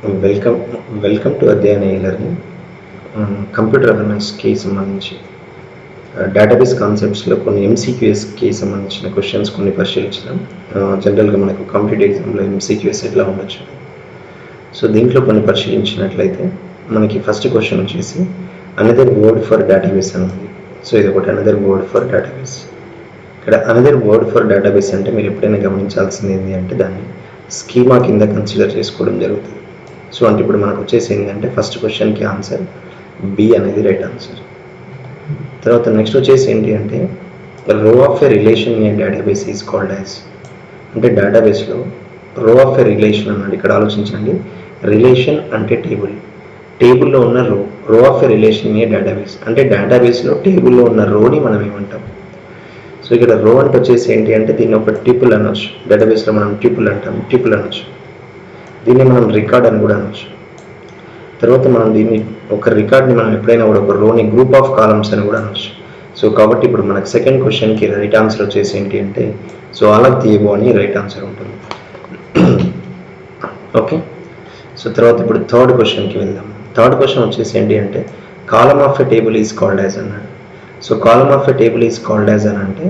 Welcome welcome to అధ్యయన learning. Computer అవేర్నెస్కి సంబంధించి database కాన్సెప్ట్స్లో కొన్ని ఎంసీక్యూఎస్కి సంబంధించిన క్వశ్చన్స్ కొన్ని పరిశీలించడం. జనరల్గా మనకు కాంపిటేటివ్ ఎగ్జామ్లో ఎంసీక్యూఎస్ ఎట్లా ఉండొచ్చు. సో దీంట్లో కొన్ని పరిశీలించినట్లయితే మనకి ఫస్ట్ క్వశ్చన్ వచ్చేసి అనదర్ వర్డ్ ఫర్ డేటాబేస్ అని ఉంది. సో ఇది ఒకటి అనదర్ వర్డ్ ఫర్ డేటాబేస్. ఇక్కడ అనదర్ వర్డ్ ఫర్ డేటాబేస్ అంటే మీరు ఎప్పుడైనా గమనించాల్సింది ఏంటి అంటే దాన్ని స్కీమా కింద కన్సిడర్ చేసుకోవడం జరుగుతుంది. సో అంటే ఇప్పుడు మనకు వచ్చేసి ఏంటంటే ఫస్ట్ క్వశ్చన్కి ఆన్సర్ బి అనేది రైట్ ఆన్సర్. తర్వాత నెక్స్ట్ వచ్చేసి ఏంటి అంటే రో of a relation in a database is called as. అంటే డేటాబేస్లో రో ఆఫ్ ఎ రిలేషన్ అన్నాడు. ఇక్కడ ఆలోచించండి, రిలేషన్ అంటే టేబుల్లో ఉన్న రో of a relation in a database అంటే డేటాబేస్లో టేబుల్లో ఉన్న రోని మనం ఏమంటాం. సో ఇక్కడ రో అంటే వచ్చేసి ఏంటి అంటే దీన్ని ఒక ట్యూపుల్ అనొచ్చు. డేటాబేస్లో మనం ట్యూపుల్ అనొచ్చు. దీన్ని మనం రికార్డ్ అని కూడా అనొచ్చు. తర్వాత మనం దీన్ని ఒక రికార్డ్ని మనం ఎప్పుడైనా కూడా ఒక రోని గ్రూప్ ఆఫ్ కాలమ్స్ అని కూడా అనొచ్చు. సో కాబట్టి ఇప్పుడు మనకు సెకండ్ క్వశ్చన్కి రైట్ ఆన్సర్ వచ్చేసి ఏంటి అంటే so all of the above అని రైట్ ఆన్సర్ ఉంటుంది. ఓకే, సో తర్వాత ఇప్పుడు థర్డ్ క్వశ్చన్కి వెళ్దాం. థర్డ్ క్వశ్చన్ వచ్చేసి ఏంటి అంటే column of a table is called as అన్నాడు. So column of a table is called as అని అంటే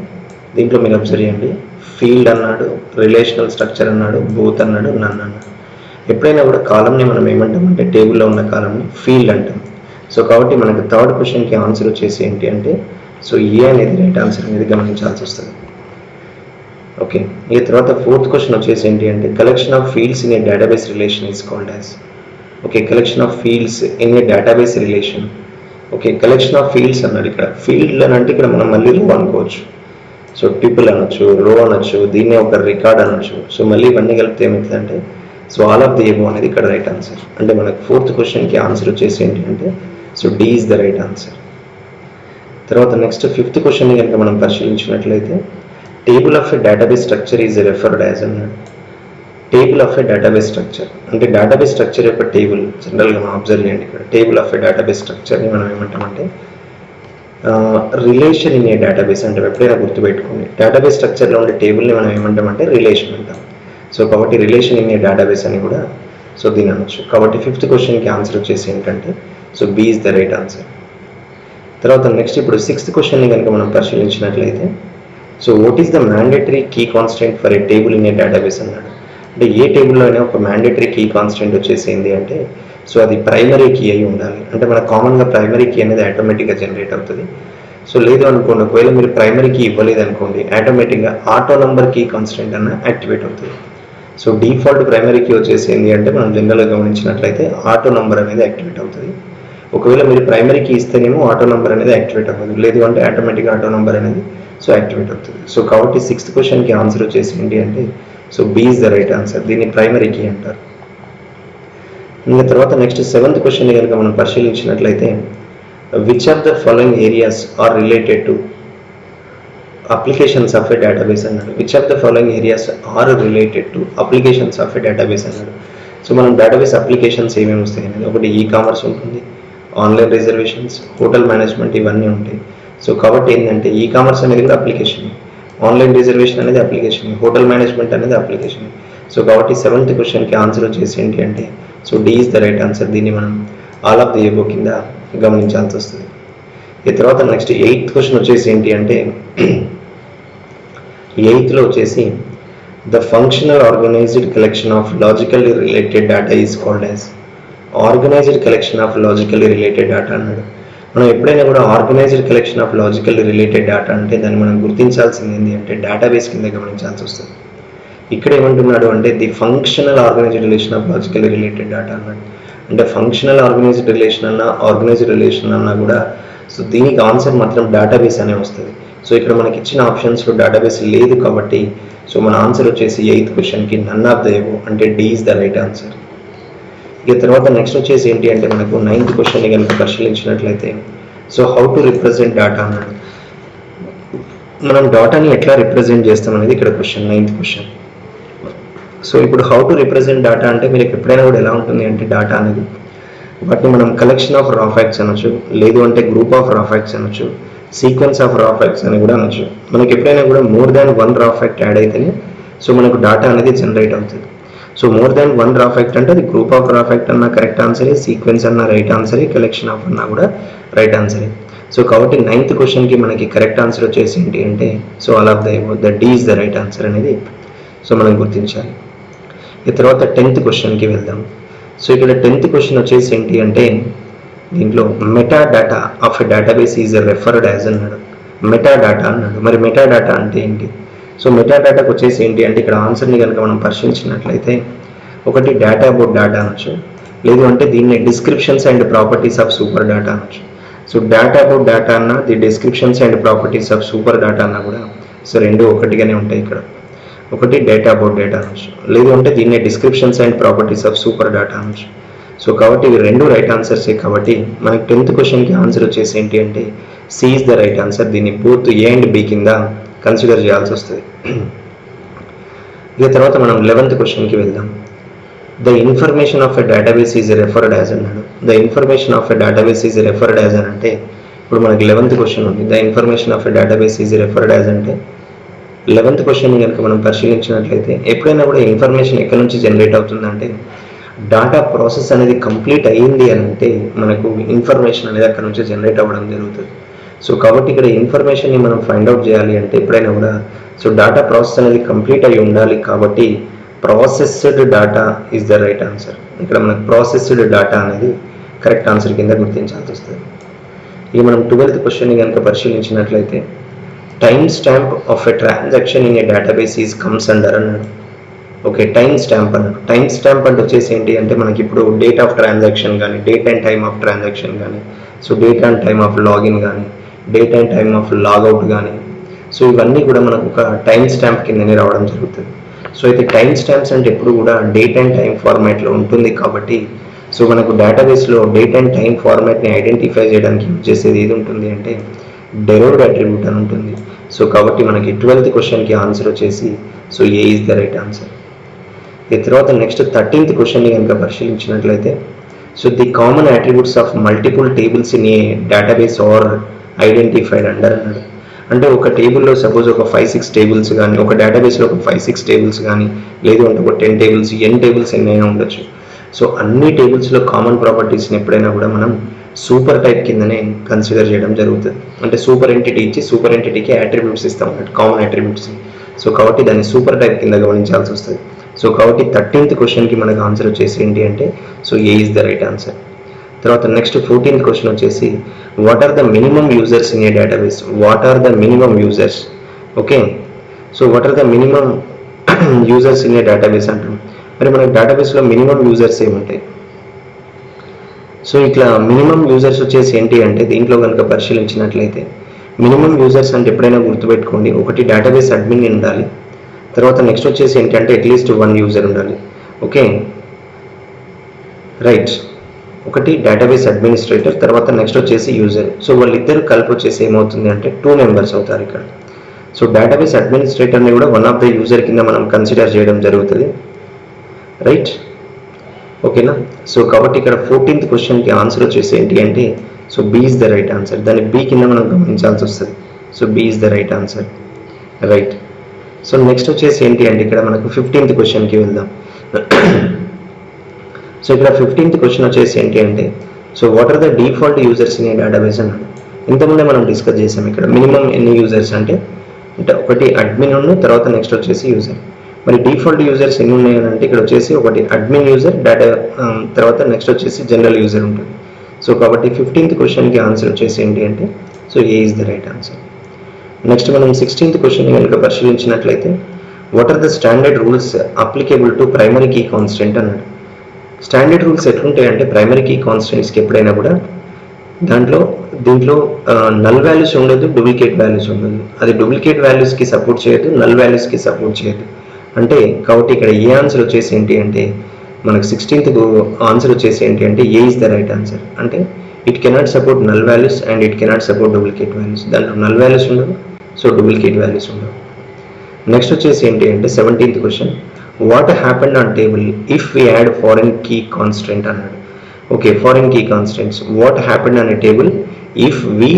దీంట్లో మీరు అబ్జర్వ్ చేయండి, ఫీల్డ్ అన్నాడు, రిలేషనల్ స్ట్రక్చర్ అన్నాడు, బోత్ అన్నాడు, నన్ అన్నాడు. ఎప్పుడైనా కూడా కాలంని మనం ఏమంటామంటే టేబుల్లో ఉన్న కాలంని ఫీల్డ్ అంటాం. సో కాబట్టి మనకు థర్డ్ క్వశ్చన్కి ఆన్సర్ వచ్చేసి ఏంటి అంటే సో ఏ అనేది రైట్ ఆన్సర్ అనేది గమనించాల్సి వస్తుంది. ఓకే, ఈ తర్వాత ఫోర్త్ క్వశ్చన్ వచ్చేసి ఏంటి అంటే collection of fields in a database relation is called as. Okay, collection of fields in a database relation. Okay, collection of fields అన్నాడు. ఇక్కడ ఫీల్డ్ అని అంటే ఇక్కడ మనం మళ్ళీ రో అనుకోవచ్చు. సో ట్యూపుల్ అనొచ్చు, రో అనొచ్చు, దీన్ని ఒక రికార్డ్ అనొచ్చు. సో మళ్ళీ ఇవన్నీ కలిపితే ఏమవుతుందంటే so all of the above అనేది ఇక్కడ రైట్ ఆన్సర్. అంటే మనకు ఫోర్త్ క్వశ్చన్కి ఆన్సర్ వచ్చేసి ఏంటి అంటే so D is the right answer. తర్వాత నెక్స్ట్ ఫిఫ్త్ క్వశ్చన్ని కనుక మనం పరిశీలించినట్లయితే table of a database structure is referred as అన్నాడు. Table of a database structure అంటే డేటాబేస్ స్ట్రక్చర్ యొక్క టేబుల్ జనరల్గా మనం అబ్జర్వ్ చేయండి. ఇక్కడ టేబుల్ ఆఫ్ ఎ డేటాబేస్ స్ట్రక్చర్ని మనం ఏమంటామంటే రిలేషన్ ఇన్ ఏ డేటాబేస్ అంటే ఎప్పుడైనా గుర్తుపెట్టుకోండి, డేటాబేస్ స్ట్రక్చర్లో ఉండే టేబుల్ని మనం ఏమంటామంటే రిలేషన్ అంటాం. సో కాబట్టి రిలేషన్ ఇన్ ఏ డేటాబేస్ అని కూడా సో దీని అనొచ్చు. కాబట్టి ఫిఫ్త్ క్వశ్చన్కి ఆన్సర్ వచ్చేసి ఏంటంటే so B is the right answer. తర్వాత నెక్స్ట్ ఇప్పుడు సిక్స్త్ క్వశ్చన్ని కనుక మనం పరిశీలించినట్లయితే so what is the mandatory key constant for a table in a database అన్నాడు. అంటే ఏ టేబుల్లో అయినా ఒక మ్యాండేటరీ కీ కాన్స్టెంట్ వచ్చేసి ఏంటి అంటే సో అది ప్రైమరీ కీ అయి ఉండాలి. అంటే మనకు కామన్గా ప్రైమరీ కీ అనేది ఆటోమేటిక్గా జనరేట్ అవుతుంది. సో లేదు అనుకోండి, ఒకవేళ మీరు ప్రైమరీ కీ ఇవ్వలేదు అనుకోండి, ఆటోమేటిక్గా ఆటో నంబర్ కీ కాన్స్టెంట్ అన్న యాక్టివేట్ అవుతుంది. సో డిఫాల్ట్ ప్రైమరీ కీ వచ్చేసి ఏంటి అంటే మనం జనరల్గా గమనించినట్లయితే ఆటో నంబర్ అనేది యాక్టివేట్ అవుతుంది. ఒకవేళ మీరు ప్రైమరీ కీ ఇస్తేనేమో ఆటో నంబర్ అనేది యాక్టివేట్ అవ్వదు, లేదు అంటే ఆటోమేటిక్గా ఆటో నంబర్ అనేది సో యాక్టివేట్ అవుతుంది. సో కాబట్టి సిక్స్త్ క్వశ్చన్కి ఆన్సర్ వచ్చేసి ఏంటి అంటే so B is the right answer. దీన్ని ప్రైమరీ కీ అంటారు. ఇంకా తర్వాత నెక్స్ట్ సెవెంత్ క్వశ్చన్ని కనుక మనం పరిశీలించినట్లయితే which of the following areas are related to applications of a database అన్నాడు. Which of the following areas are related to applications of a database అన్నాడు. సో మనం డేటాబేస్ అప్లికేషన్స్ ఏమేమి వస్తాయి అనేది ఒకటి ఈ కామర్స్ ఉంటుంది, ఆన్లైన్ రిజర్వేషన్స్, హోటల్ మేనేజ్మెంట్, ఇవన్నీ ఉంటాయి. సో కాబట్టి ఏంటంటే ఈ కామర్స్ అనేది కూడా అప్లికేషన్, ఆన్లైన్ రిజర్వేషన్ అనేది అప్లికేషన్, హోటల్ మేనేజ్మెంట్ అనేది అప్లికేషన్. సో కాబట్టి సెవెంత్ క్వశ్చన్కి ఆన్సర్ వచ్చేసి ఏంటి అంటే so D is the right answer. దీన్ని మనం ఆల్ ఆఫ్ ది అబోవ్ కింద గమనించాల్సి వస్తుంది. ఈ తర్వాత నెక్స్ట్ ఎయిత్ క్వశ్చన్ వచ్చేసి ఏంటి అంటే ఎయిత్లో వచ్చేసి the functional organised collection of logically related data is called as. Organised collection of logically related data అన్నాడు. మనం ఎప్పుడైనా కూడా organised collection of logically related data అంటే దాన్ని మనం గుర్తించాల్సింది ఏంటి అంటే డేటాబేస్ కింద గమనించాల్సి వస్తుంది. ఇక్కడ ఏమంటున్నాడు అంటే the functional organised relation of logically related data అన్నాడు. అంటే ఫంక్షనల్ ఆర్గనైజ్డ్ రిలేషన్ అన్నా ఆర్గనైజ్డ్ రిలేషన్ అన్నా కూడా సో దీనికి ఆన్సర్ మాత్రం డేటాబేస్ అనే వస్తుంది. సో ఇక్కడ మనకి ఇచ్చిన ఆప్షన్స్లో డేటాబేస్ లేదు కాబట్టి సో మన ఆన్సర్ వచ్చేసి ఎయిత్ క్వశ్చన్కి నన్ ఆఫ్ ద అబోవ్ అంటే D is the right answer. ఇక తర్వాత నెక్స్ట్ వచ్చేసి ఏంటి అంటే మనకు నైన్త్ క్వశ్చన్ని కనుక పరిశీలించినట్లయితే so how to represent data అన్నాడు. మనం డేటాని ఎట్లా రిప్రజెంట్ చేస్తాం అనేది ఇక్కడ క్వశ్చన్, నైన్త్ క్వశ్చన్. సో ఇప్పుడు హౌ టు రిప్రజెంట్ డేటా అంటే మీరు ఎప్పుడైనా కూడా ఎలా ఉంటుంది అంటే డేటా అనేది వాటిని మనం కలెక్షన్ ఆఫ్ రా ఫ్యాక్ట్స్ అనొచ్చు, లేదు అంటే గ్రూప్ ఆఫ్ రా ఫ్యాక్ట్స్ అనొచ్చు, సీక్వెన్స్ ఆఫ్ రా ఫ్యాక్ట్స్ అని కూడా అనొచ్చు. మనకి ఎప్పుడైనా కూడా మోర్ దాన్ వన్ రా ఫ్యాక్ట్ యాడ్ అయితేనే సో మనకు డేటా అనేది జనరేట్ అవుతుంది. సో మోర్ దాన్ వన్ రా ఫ్యాక్ట్ అంటే అది గ్రూప్ ఆఫ్ రా ఫ్యాక్ట్ అన్న కరెక్ట్ ఆన్సరే, సీక్వెన్స్ అన్న రైట్ ఆన్సరే, కలెక్షన్ ఆఫ్ అన్నా కూడా రైట్ ఆన్సరే. సో కాబట్టి 9th క్వశ్చన్కి మనకి కరెక్ట్ ఆన్సర్ వచ్చేసి ఏంటి అంటే so all of the D is the right answer అనేది సో మనం గుర్తించాలి. ఈ తర్వాత 10th క్వశ్చన్కి వెళ్దాం. సో ఇక్కడ 10th క్వశ్చన్ వచ్చేసి ఏంటి అంటే దీంట్లో meta data of a database is referred as అన్నాడు. మెటా డేటా అన్నాడు. మరి మెటా డేటా అంటే ఏంటి? సో మెటా డేటాకి వచ్చేసి ఏంటి అంటే ఇక్కడ ఆన్సర్ని కనుక మనం పరిశీలించినట్లయితే ఒకటి డేటా అబౌట్ డేటా అనొచ్చు, లేదు అంటే దీన్ని descriptions and properties of super data అనొచ్చు. సో డేటా అబౌట్ డేటా అన్న the descriptions and properties of super data అన్న కూడా సో రెండు ఒకటిగానే ఉంటాయి. ఇక్కడ ఒకటి డేటా అబౌట్ డేటా అనొచ్చు, లేదు అంటే దీన్ని descriptions and properties of super data అనొచ్చు. సో కాబట్టి ఇవి రెండు రైట్ ఆన్సర్సే. కాబట్టి మనకి 10th క్వశ్చన్కి ఆన్సర్ వచ్చేసి ఏంటి అంటే c is the right answer. దీన్ని బోత్ ఏ అండ్ బి కింద కన్సిడర్ చేయాల్సి వస్తుంది. ఇక తర్వాత మనం 11th క్వశ్చన్కి వెళ్దాం. The information of a database is referred as అన్నాడు. The information of a database is referred as అని అంటే ఇప్పుడు మనకి 11th క్వశ్చన్ ఉంది. The information of a database is referred as అంటే 11th క్వశ్చన్ కనుక మనం పరిశీలించినట్లయితే ఎప్పుడైనా కూడా ఇన్ఫర్మేషన్ ఎక్కడి నుంచి జనరేట్ అవుతుందంటే డేటా ప్రాసెస్ అనేది కంప్లీట్ అయ్యింది అని అంటే మనకు ఇన్ఫర్మేషన్ అనేది అక్కడ నుంచి జనరేట్ అవ్వడం జరుగుతుంది. సో కాబట్టి ఇక్కడ ఇన్ఫర్మేషన్ని మనం ఫైండ్ అవుట్ చేయాలి అంటే ఎప్పుడైనా కూడా సో డేటా ప్రాసెస్ అనేది కంప్లీట్ అయ్యి ఉండాలి. కాబట్టి processed data is the right answer. ఇక్కడ మనకు ప్రాసెస్డ్ డేటా అనేది కరెక్ట్ ఆన్సర్ కింద గుర్తించాల్సి వస్తుంది. ఇక మనం 12th క్వశ్చన్ని కనుక పరిశీలించినట్లయితే time stamp of a transaction in a database is comes under అన్నాడు. ఓకే, టైమ్ స్టాంప్ అన్నాడు. టైమ్ స్టాంప్ అంటే వచ్చేసి ఏంటి అంటే మనకి ఇప్పుడు డేట్ ఆఫ్ ట్రాన్సాక్షన్ కానీ date and time of transaction కానీ so date and time of login కానీ date and time of logout కానీ సో ఇవన్నీ కూడా మనకు ఒక టైమ్ స్టాంప్ కిందనే రావడం జరుగుతుంది. సో అయితే టైమ్ స్టాంప్స్ అంటే ఎప్పుడు కూడా డేట్ అండ్ టైమ్ ఫార్మాట్లో ఉంటుంది. కాబట్టి సో మనకు డేటాబేస్లో డేట్ అండ్ టైమ్ ఫార్మాట్ని ఐడెంటిఫై చేయడానికి యూజ్ చేసేది ఏది ఉంటుంది అంటే డెరైవ్డ్ అట్రిబ్యూట్ అని ఉంటుంది. సో కాబట్టి మనకి 12th క్వశ్చన్కి ఆన్సర్ వచ్చేసి so A is the right answer. ఈ తర్వాత నెక్స్ట్ 13th క్వశ్చన్ని కనుక పరిశీలించినట్లయితే so the common attributes of multiple tables in a database are identified under అన్నాడు. అంటే ఒక టేబుల్లో సపోజ్ ఒక 5-6 టేబుల్స్ కానీ ఒక డేటాబేస్లో ఒక 5-6 టేబుల్స్ కానీ లేదు అంటే ఒక 10 టేబుల్స్ టేబుల్స్ ఎన్నైనా ఉండొచ్చు. సో అన్ని టేబుల్స్లో కామన్ ప్రాపర్టీస్ని ఎప్పుడైనా కూడా మనం సూపర్ టైప్ కిందనే కన్సిడర్ చేయడం జరుగుతుంది. అంటే సూపర్ ఎంటిటీ ఇచ్చి సూపర్ ఎంటిటీకి అట్రిబ్యూట్స్ ఇస్తాం అన్నట్టు కామన్ అట్రిబ్యూట్స్. సో కాబట్టి దాన్ని సూపర్ టైప్ కింద గమనించాల్సి వస్తుంది. సో కాబట్టి 13th క్వశ్చన్కి మనకు ఆన్సర్ వచ్చేసి ఏంటి అంటే so A is the right answer. తర్వాత నెక్స్ట్ 14th క్వశ్చన్ వచ్చేసి what are the minimum users in a database. What are the minimum users. Okay, so what are the minimum users in a database అంటాం. మరి మనకి డేటాబేస్లో minimum users ఏముంటాయి? So ఇట్లా minimum users వచ్చేసి ఏంటి అంటే దీంట్లో కనుక పరిశీలించినట్లయితే మినిమం యూజర్స్ అంటే ఎప్పుడైనా గుర్తుపెట్టుకోండి, ఒకటి డేటాబేస్ అడ్మిన్ ఉండాలి, తర్వాత నెక్స్ట్ వచ్చేసి ఏంటంటే అట్లీస్ట్ 1 యూజర్ ఉండాలి. ఓకే రైట్, ఒకటి డేటాబేస్ అడ్మినిస్ట్రేటర్, తర్వాత నెక్స్ట్ వచ్చేసి యూజర్. సో వాళ్ళిద్దరు కలిపి వచ్చేసి ఏమవుతుంది అంటే 2 మెంబర్స్ అవుతారు ఇక్కడ. సో డేటాబేస్ అడ్మినిస్ట్రేటర్ని కూడా వన్ ఆఫ్ ద యూజర్ కింద మనం కన్సిడర్ చేయడం జరుగుతుంది. రైట్, ఓకేనా. సో కాబట్టి ఇక్కడ 14th క్వశ్చన్కి ఆన్సర్ వచ్చేసి ఏంటి అంటే so B is the right answer. దాన్ని బి కింద మనం గమనించాల్సి వస్తుంది. So B is the right answer. Right, so next వచ్చేసి ఏంటి అంటే ఇక్కడ మనకు 15th క్వశ్చన్కి వెళ్దాం. సో ఇక్కడ 15th క్వశ్చన్ వచ్చేసి ఏంటి అంటే so what are the default users in a database అన్నాడు. ఇంతకుముందే మనం డిస్కస్ చేసాం. ఇక్కడ మినిమం ఎన్ని యూజర్స్ అంటే ఒకటి అడ్మిన్ ఉన్న తర్వాత నెక్స్ట్ వచ్చేసి యూజర్. మరి డిఫాల్ట్ యూజర్స్ ఎన్ని ఉన్నాయని అంటే ఇక్కడ వచ్చేసి ఒకటి అడ్మిన్ యూజర్ డేటా తర్వాత నెక్స్ట్ వచ్చేసి జనరల్ యూజర్ ఉంటుంది. సో కాబట్టి 15th క్వశ్చన్కి ఆన్సర్ వచ్చేసి ఏంటి అంటే so A is the right answer. Next మనం 16th క్వశ్చన్ కనుక పరిశీలించినట్లయితే what are the standard rules applicable to primary key constant అన్నాడు. స్టాండర్డ్ రూల్స్ ఎట్లుంటాయంటే ప్రైమరీ కీ కాన్స్టెంట్స్కి ఎప్పుడైనా కూడా దీంట్లో నల్ వాల్యూస్ ఉండదు, డూప్లికేట్ వాల్యూస్ ఉండదు. అది డూప్లికేట్ వాల్యూస్కి సపోర్ట్ చేయదు, నల్ వాల్యూస్కి సపోర్ట్ చేయదు. అంటే కాబట్టి ఇక్కడ ఏ ఆన్సర్ వచ్చేసి ఏంటి అంటే మనకు 16th ఆన్సర్ వచ్చేసి ఏంటి అంటే a is the right answer. అంటే it cannot support null values and it cannot support duplicate values. దాంట్లో నల్ వాల్యూస్ ఉండవు, సో డూప్లికేట్ వాల్యూస్ ఉండవు. నెక్స్ట్ వచ్చేసి ఏంటి అంటే 17th question what happened on table if we add foreign key constant అన్నాడు. Okay, foreign key constants what happened on a table if we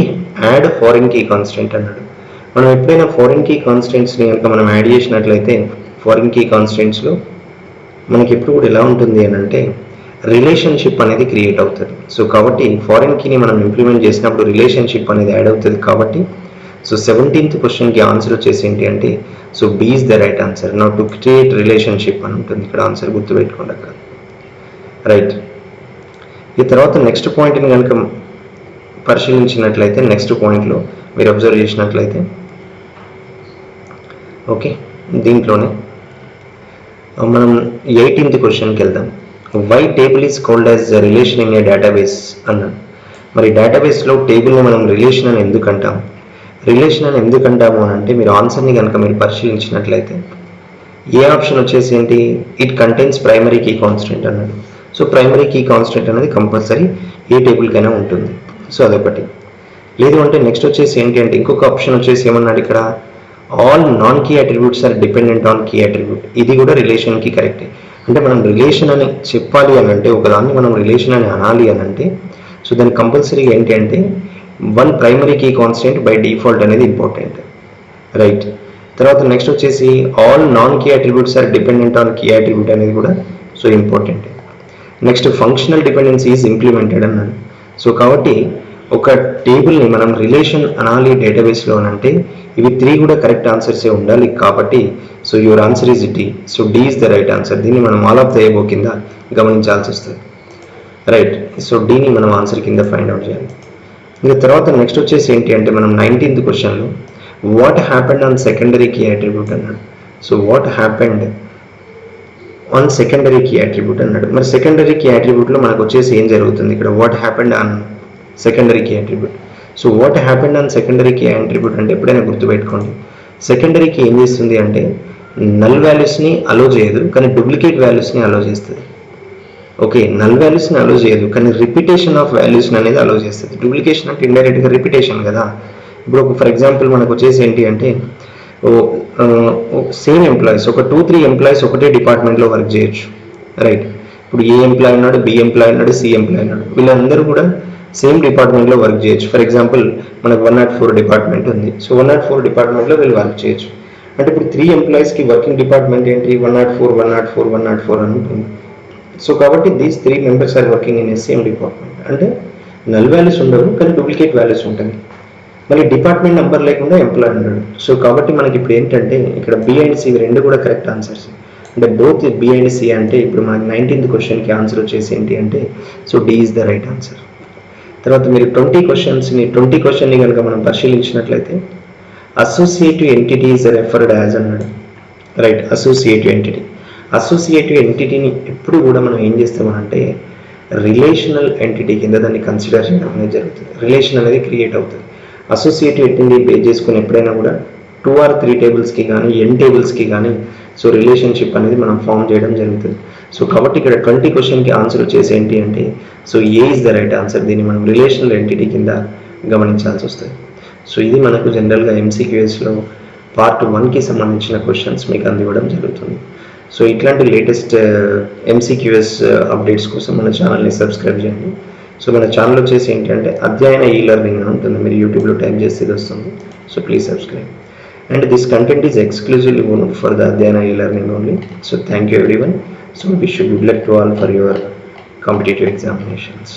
add foreign key constant అన్నాడు. మనం ఎప్పుడైనా foreign key కాన్స్టెంట్స్ని కనుక మనం యాడ్ చేసినట్లయితే ఫారిన్ కీ కాన్స్టెంట్స్లో మనకి ఎప్పుడు కూడా ఎలా ఉంటుంది అని అంటే రిలేషన్షిప్ అనేది క్రియేట్ అవుతుంది. సో కాబట్టి ఫారిన్ కీని మనం ఇంప్లిమెంట్ చేసినప్పుడు రిలేషన్షిప్ అనేది యాడ్ అవుతుంది. కాబట్టి సో 17th క్వశ్చన్కి ఆన్సర్ వచ్చేసి ఏంటి అంటే so B is the right answer. Now to create relationship అని ఉంటుంది ఇక్కడ ఆన్సర్, గుర్తుపెట్టుకోండి అక్కడ. రైట్. ఈ తర్వాత నెక్స్ట్ పాయింట్ని కనుక పరిశీలించినట్లయితే నెక్స్ట్ పాయింట్లో మీరు అబ్జర్వ్ చేసినట్లయితే ఓకే దీంట్లోనే మనం 18th క్వశ్చన్కి వెళ్దాం. Why table is called as relation in a database అన్నాడు. మరి డేటాబేస్లో టేబుల్ని మనం రిలేషన్ అని ఎందుకంటాం? రిలేషన్ అని ఎందుకంటాము అని అంటే మీరు ఆన్సర్ని కనుక మీరు పరిశీలించినట్లయితే ఏ ఆప్షన్ వచ్చేసి ఏంటి, it contains primary key constant అన్నాడు. సో ప్రైమరీ కీ కాన్స్టెంట్ అనేది కంపల్సరీ ఏ టేబుల్కైనా ఉంటుంది. సో అదొకటి. లేదు అంటే నెక్స్ట్ వచ్చేసి ఏంటి అంటే ఇంకొక ఆప్షన్ వచ్చేసి ఏమన్నాడు ఇక్కడ, all non key attributes are dependent on key attribute. ఇది కూడా రిలేషన్కి కరెక్టే. అంటే మనం రిలేషన్ అని చెప్పాలి అని అంటే ఒకదాన్ని మనం రిలేషన్ అని అనాలి అని అంటే సో దానికి కంపల్సరీగా ఏంటి అంటే one primary key constant by default అనేది ఇంపార్టెంట్. రైట్. తర్వాత నెక్స్ట్ వచ్చేసి all non key attributes are dependent on key attribute అనేది కూడా so important. Next functional dependency is implemented అన్నాడు. సో కాబట్టి ఒక టేబుల్ని మనం రిలేషన్ అనాలి డేటాబేస్లో అని అంటే ఇవి 3 కూడా కరెక్ట్ ఆన్సర్సే ఉండాలి. కాబట్టి so your answer is D. So D is the right answer. దీన్ని మనం ఆల్ ఆఫ్ ద ఎబో కింద గమనించాల్సి వస్తుంది. రైట్. సో డీని మనం ఆన్సర్ కింద ఫైండ్ అవుట్ చేయాలి. ఇంకా తర్వాత నెక్స్ట్ వచ్చేసి ఏంటి అంటే మనం 19th క్వశ్చన్లో what happened on secondary key attribute అన్నాడు. So what happened on secondary key attribute అన్నాడు. మరి సెకండరీ కీ అట్రిబ్యూట్లో మనకు వచ్చేసి ఏం జరుగుతుంది ఇక్కడ, what happened on secondary key attribute. So what happened on secondary key attribute అంటే ఎప్పుడైనా గుర్తుపెట్టుకోండి, సెకండరీ కీ ఏం చేస్తుంది అంటే నల్ వాల్యూస్ని అలో చేయదు కానీ డూప్లికేట్ వాల్యూస్ని అలో చేస్తుంది. ఓకే, నల్ వాల్యూస్ని అలో చేయదు కానీ రిపిటేషన్ ఆఫ్ వాల్యూస్ని అనేది అలో చేస్తుంది. డూప్లికేషన్ అంటే ఇండైరెక్ట్గా రిపిటేషన్ కదా. ఇప్పుడు ఫర్ ఎగ్జాంపుల్ మనకు వచ్చేసి ఏంటి అంటే సేమ్ ఎంప్లాయీస్ ఒక 2-3 ఎంప్లాయీస్ ఒకటే డిపార్ట్మెంట్లో వర్క్ చేయొచ్చు. రైట్. ఇప్పుడు ఏ ఎంప్లాయీ ఉన్నాడు, బి ఎంప్లాయీ ఉన్నాడు, సి ఎంప్లాయీ ఉన్నాడు, వీళ్ళందరూ కూడా సేమ్ డిపార్ట్మెంట్లో వర్క్ చేయొచ్చు. ఫర్ ఎగ్జాంపుల్ మనకు 104 డిపార్ట్మెంట్ ఉంది. సో 104 డిపార్ట్మెంట్లో వీళ్ళు వర్క్ చేయొచ్చు. అంటే ఇప్పుడు 3 ఎంప్లాయీస్కి వర్కింగ్ డిపార్ట్మెంట్ ఏంటి, 104 104 104 అని ఉంటుంది. సో కాబట్టి these 3 members are working in a same department. అంటే నల్ వాల్యూస్ ఉండవు కానీ డూప్లికేట్ వాల్యూస్ ఉంటుంది. మళ్ళీ డిపార్ట్మెంట్ నెంబర్ లేకుండా ఎంప్లాయీ ఉన్నాడు. సో కాబట్టి మనకి ఇప్పుడు ఏంటంటే ఇక్కడ బి అండ్ సి రెండు కూడా కరెక్ట్ ఆన్సర్స్. అంటే బోత్ బి అండ్ సి అంటే ఇప్పుడు మనకి 19th క్వశ్చన్కి ఆన్సర్ వచ్చేసి ఏంటి అంటే so D is the right answer. తర్వాత మీరు 20 క్వశ్చన్ని కనుక మనం పరిశీలించినట్లయితే associative entity is referred as అన్నాడు. రైట్. అసోసియేటివ్ ఎంటిటీని ఎప్పుడు కూడా మనం ఏం చేస్తామనంటే రిలేషనల్ ఎంటిటీ కింద దాన్ని కన్సిడర్ చేయడం అనేది జరుగుతుంది. రిలేషన్ అనేది క్రియేట్ అవుతుంది. అసోసియేటివ్ ఎంటిటీ బేస్ చేసుకుని ఎప్పుడైనా కూడా 2 or 3 టేబుల్స్కి కానీ n టేబుల్స్కి కానీ సో రిలేషన్షిప్ అనేది మనం ఫామ్ చేయడం జరుగుతుంది. సో కాబట్టి ఇక్కడ 20 క్వశ్చన్కి ఆన్సర్ వచ్చేసి ఏంటి అంటే so A is the right answer. దీన్ని మనం రిలేషనల్ ఎంటిటీ కింద గమనించాల్సి వస్తుంది. సో ఇది మనకు జనరల్గా MCQSలో పార్ట్ 1కి సంబంధించిన క్వశ్చన్స్ మీకు అందివ్వడం జరుగుతుంది. సో ఇట్లాంటి లేటెస్ట్ MCQS అప్డేట్స్ కోసం మన ఛానల్ని సబ్స్క్రైబ్ చేయండి. సో మన ఛానల్ వచ్చేసి ఏంటంటే అధ్యయన ఈ-లెర్నింగ్ అని ఉంటుంది. మీరు యూట్యూబ్లో టైప్ చేస్తే ఇది వస్తుంది. So please subscribe. And this content is exclusively for the Adhyana e-learning only. So thank you everyone. So wish you good luck to all for your competitive examinations.